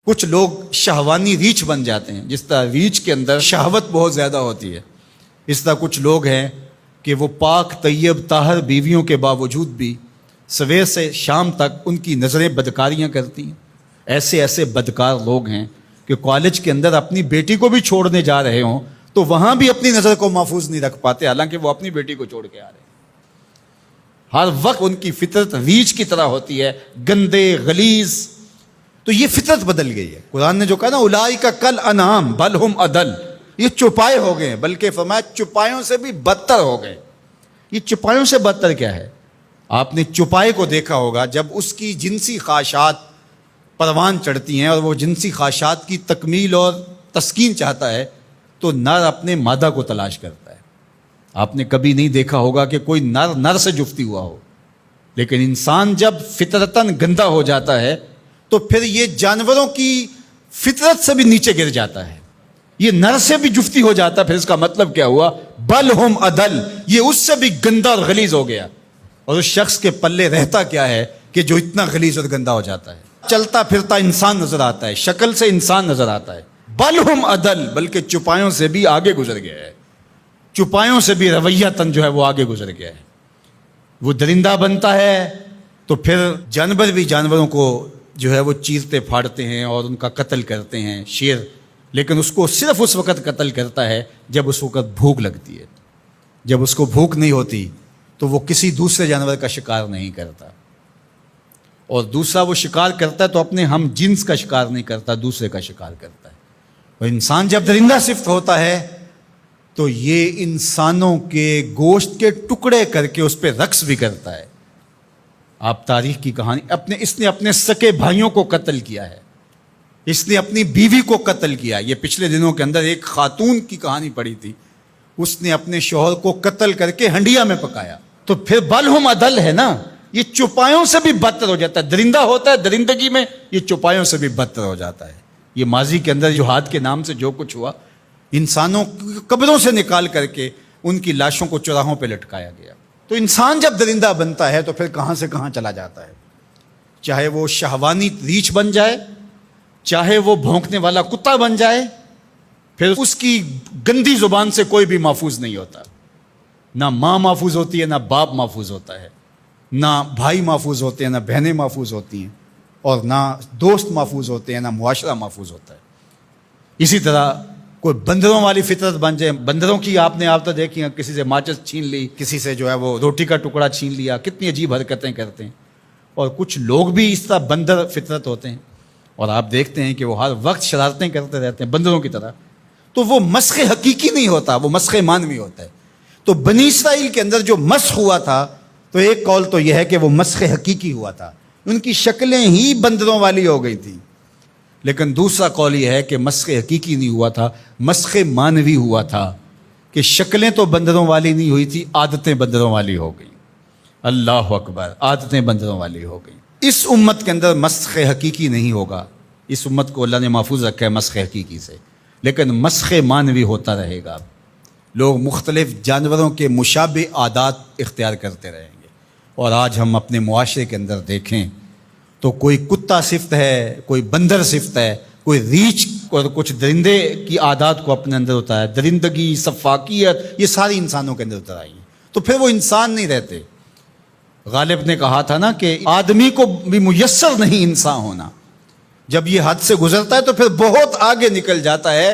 کچھ لوگ شہوانی ریچھ بن جاتے ہیں، جس طرح ریچھ کے اندر شہوت بہت زیادہ ہوتی ہے، اس طرح کچھ لوگ ہیں کہ وہ پاک طیب طاہر بیویوں کے باوجود بھی سویر سے شام تک ان کی نظریں بدکاریاں کرتی ہیں۔ ایسے بدکار لوگ ہیں کہ کالج کے اندر اپنی بیٹی کو بھی چھوڑنے جا رہے ہوں تو وہاں بھی اپنی نظر کو محفوظ نہیں رکھ پاتے، حالانکہ وہ اپنی بیٹی کو چھوڑ کے آ رہے ہیں۔ ہر وقت ان کی فطرت ریچھ کی طرح ہوتی ہے، گندے غلیظ۔ تو یہ فطرت بدل گئی ہے۔ قرآن نے جو کہا نا اولئک کل انعام بل ہم اضل، یہ چوپائے ہو گئے ہیں، بلکہ فرمایا چوپایوں سے بھی بدتر ہو گئے۔ یہ چوپایوں سے بدتر کیا ہے؟ آپ نے چوپائے کو دیکھا ہوگا، جب اس کی جنسی خواہشات پروان چڑھتی ہیں اور وہ جنسی خواہشات کی تکمیل اور تسکین چاہتا ہے تو نر اپنے مادہ کو تلاش کرتا ہے۔ آپ نے کبھی نہیں دیکھا ہوگا کہ کوئی نر سے جفتی ہوا ہو، لیکن انسان جب فطرتاً گندا ہو جاتا ہے تو پھر یہ جانوروں کی فطرت سے بھی نیچے گر جاتا ہے، یہ نر سے بھی جفتی ہو جاتا ہے۔ پھر اس کا مطلب کیا ہوا؟ بل ہم اضل، یہ اس سے بھی گندا اور غلیظ ہو گیا۔ اور اس شخص کے پلے رہتا کیا ہے کہ جو اتنا غلیظ اور گندا ہو جاتا ہے؟ چلتا پھرتا انسان نظر آتا ہے، شکل سے انسان نظر آتا ہے، بل ہم اضل، بلکہ چوپایوں سے بھی آگے گزر گیا ہے، چوپایوں سے بھی رویتاً جو ہے وہ آگے گزر گیا ہے۔ وہ درندہ بنتا ہے تو پھر جانور بھی جانوروں کو جو ہے وہ چیرتے پھاڑتے ہیں اور ان کا قتل کرتے ہیں، شیر، لیکن اس کو صرف اس وقت قتل کرتا ہے جب اس وقت بھوک لگتی ہے۔ جب اس کو بھوک نہیں ہوتی تو وہ کسی دوسرے جانور کا شکار نہیں کرتا، اور دوسرا وہ شکار کرتا ہے تو اپنے ہم جنس کا شکار نہیں کرتا، دوسرے کا شکار کرتا ہے۔ اور انسان جب درندہ صفت ہوتا ہے تو یہ انسانوں کے گوشت کے ٹکڑے کر کے اس پہ رقص بھی کرتا ہے۔ آپ تاریخ کی کہانی، اس نے اپنے سکے بھائیوں کو قتل کیا ہے، اس نے اپنی بیوی کو قتل کیا۔ یہ پچھلے دنوں کے اندر ایک خاتون کی کہانی پڑھی تھی، اس نے اپنے شوہر کو قتل کر کے ہنڈیا میں پکایا۔ تو پھر بل ہم اضل ہے نا، یہ چوپایوں سے بھی بدتر ہو جاتا ہے۔ درندہ ہوتا ہے، درندگی میں یہ چوپایوں سے بھی بدتر ہو جاتا ہے۔ یہ ماضی کے اندر جہاد کے نام سے جو کچھ ہوا، انسانوں قبروں سے نکال کر کے ان کی لاشوں کو چوراہوں پہ لٹکایا گیا۔ تو انسان جب درندہ بنتا ہے تو پھر کہاں سے کہاں چلا جاتا ہے، چاہے وہ شہوانی ریچھ بن جائے، چاہے وہ بھونکنے والا کتا بن جائے، پھر اس کی گندی زبان سے کوئی بھی محفوظ نہیں ہوتا۔ نہ ماں محفوظ ہوتی ہے، نہ باپ محفوظ ہوتا ہے، نہ بھائی محفوظ ہوتے ہیں، نہ بہنیں محفوظ ہوتی ہیں، اور نہ دوست محفوظ ہوتے ہیں، نہ معاشرہ محفوظ ہوتا ہے۔ اسی طرح کوئی بندروں والی فطرت بن جائے، بندروں کی آپ نے عادت دیکھی ہیں، کسی سے ماچس چھین لی، کسی سے جو ہے وہ روٹی کا ٹکڑا چھین لیا، کتنی عجیب حرکتیں کرتے ہیں۔ اور کچھ لوگ بھی اس طرح بندر فطرت ہوتے ہیں، اور آپ دیکھتے ہیں کہ وہ ہر وقت شرارتیں کرتے رہتے ہیں بندروں کی طرح۔ تو وہ مسخ حقیقی نہیں ہوتا، وہ مسخ مانوی ہوتا ہے۔ تو بنی اسرائیل کے اندر جو مسخ ہوا تھا، تو ایک قول تو یہ ہے کہ وہ مسخ حقیقی ہوا تھا، ان کی شکلیں ہی بندروں والی ہو گئی تھیں۔ لیکن دوسرا قول یہ ہے کہ مسخ حقیقی نہیں ہوا تھا، مسخ مانوی ہوا تھا، کہ شکلیں تو بندروں والی نہیں ہوئی تھی، عادتیں بندروں والی ہو گئیں۔ اللہ اکبر، عادتیں بندروں والی ہو گئیں۔ اس امت کے اندر مسخ حقیقی نہیں ہوگا، اس امت کو اللہ نے محفوظ رکھا ہے مسخ حقیقی سے، لیکن مسخ مانوی ہوتا رہے گا۔ لوگ مختلف جانوروں کے مشابہ عادات اختیار کرتے رہیں گے۔ اور آج ہم اپنے معاشرے کے اندر دیکھیں تو کوئی کتا صفت ہے، کوئی بندر صفت ہے، کوئی ریچھ اور کچھ درندے کی عادات کو اپنے اندر اتارا ہے۔ درندگی، سفاکیت، یہ ساری انسانوں کے اندر اتر آئی ہیں، تو پھر وہ انسان نہیں رہتے۔ غالب نے کہا تھا نا کہ آدمی کو بھی میسر نہیں انسان ہونا، جب یہ حد سے گزرتا ہے تو پھر بہت آگے نکل جاتا ہے،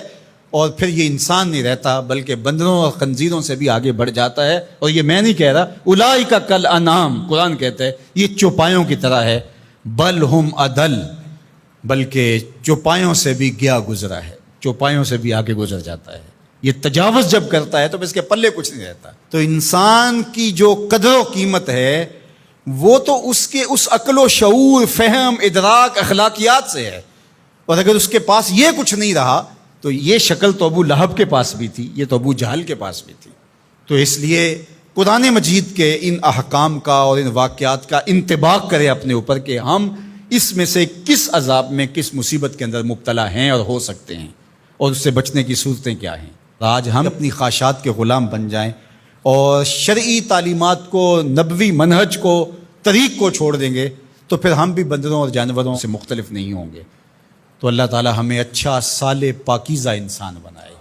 اور پھر یہ انسان نہیں رہتا بلکہ بندروں اور خنزیروں سے بھی آگے بڑھ جاتا ہے۔ اور یہ میں نہیں کہہ رہا، اولئک کل انعام، قرآن کہتا ہے یہ چوپایوں کی طرح ہے، بل ہم اضل، بلکہ چوپایوں سے بھی گیا گزرا ہے، چوپایوں سے بھی آگے گزر جاتا ہے۔ یہ تجاوز جب کرتا ہے تو اس کے پلے کچھ نہیں رہتا۔ تو انسان کی جو قدر و قیمت ہے وہ تو اس کے اس عقل و شعور، فہم، ادراک، اخلاقیات سے ہے، اور اگر اس کے پاس یہ کچھ نہیں رہا تو یہ شکل تو ابو لہب کے پاس بھی تھی، یہ تو ابو جہل کے پاس بھی تھی۔ تو اس لیے قرآن مجید کے ان احکام کا اور ان واقعات کا انطباق کرے اپنے اوپر کہ ہم اس میں سے کس عذاب میں، کس مصیبت کے اندر مبتلا ہیں اور ہو سکتے ہیں، اور اس سے بچنے کی صورتیں کیا ہیں۔ آج ہم اپنی خواہشات کے غلام بن جائیں اور شرعی تعلیمات کو، نبوی منہج کو، طریق کو چھوڑ دیں گے تو پھر ہم بھی بندروں اور جانوروں سے مختلف نہیں ہوں گے۔ تو اللہ تعالی ہمیں اچھا صالح پاکیزہ انسان بنائے.